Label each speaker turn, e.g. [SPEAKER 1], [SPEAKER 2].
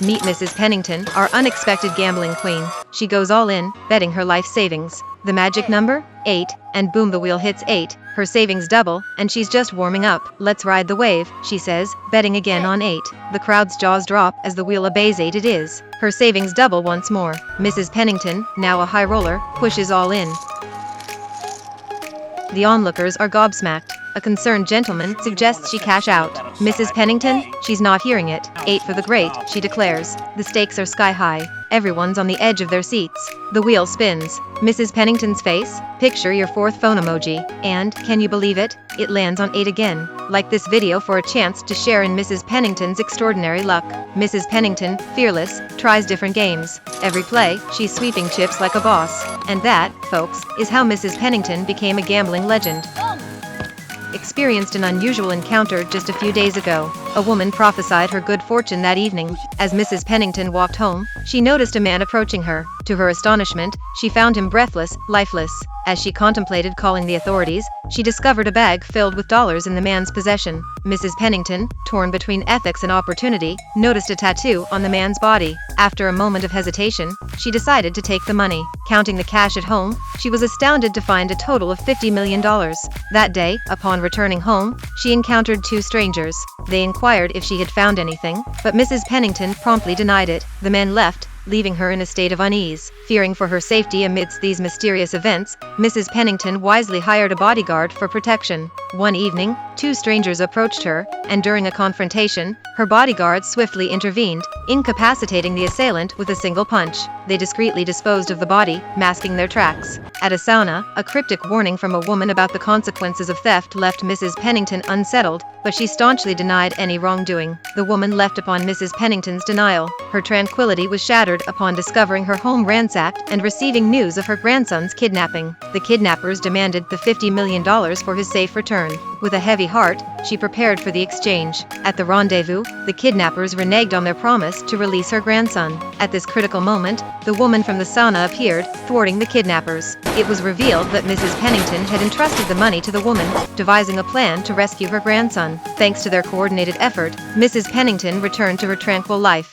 [SPEAKER 1] Meet Mrs. Pennington, our unexpected gambling queen. She goes all in, betting her life savings. The magic number? 8, and boom, the wheel hits 8, her savings double, and she's just warming up. Let's ride the wave, she says, betting again on 8. The crowd's jaws drop as the wheel obeys 8 it is. Her savings double once more. Mrs. Pennington, now a high roller, pushes all in. The onlookers are gobsmacked. A concerned gentleman suggests she cash out. Mrs. Pennington? She's not hearing it. 8 for the great, she declares. The stakes are sky high. Everyone's on the edge of their seats. The wheel spins. Mrs. Pennington's face? Picture your fourth phone emoji. And, can you believe it? It lands on 8 again. Like this video for a chance to share in Mrs. Pennington's extraordinary luck. Mrs. Pennington, fearless, tries different games. Every play, she's sweeping chips like a boss. And that, folks, is how Mrs. Pennington became a gambling legend. Experienced an unusual encounter just a few days ago. A woman prophesied her good fortune that evening. As Mrs. Pennington walked home, she noticed a man approaching her. To her astonishment, she found him breathless, lifeless. As she contemplated calling the authorities, she discovered a bag filled with dollars in the man's possession. Mrs. Pennington, torn between ethics and opportunity, noticed a tattoo on the man's body. After a moment of hesitation, she decided to take the money. Counting the cash at home, she was astounded to find a total of $50 million. That day, upon returning home, she encountered 2 strangers. They inquired if she had found anything, but Mrs. Pennington promptly denied it. The men left, leaving her in a state of unease. Fearing for her safety amidst these mysterious events, Mrs. Pennington wisely hired a bodyguard for protection. One evening, 2 strangers approached her, and during a confrontation, her bodyguard swiftly intervened, incapacitating the assailant with a single punch. They discreetly disposed of the body, masking their tracks. At a sauna, a cryptic warning from a woman about the consequences of theft left Mrs. Pennington unsettled, but she staunchly denied any wrongdoing. The woman left upon Mrs. Pennington's denial. Her tranquility was shattered upon discovering her home ransacked and receiving news of her grandson's kidnapping. The kidnappers demanded the $50 million for his safe return. With a heavy heart, she prepared for the exchange. At the rendezvous, the kidnappers reneged on their promise to release her grandson. At this critical moment, the woman from the sauna appeared, thwarting the kidnappers. It was revealed that Mrs. Pennington had entrusted the money to the woman, devising a plan to rescue her grandson. Thanks to their coordinated effort, Mrs. Pennington returned to her tranquil life.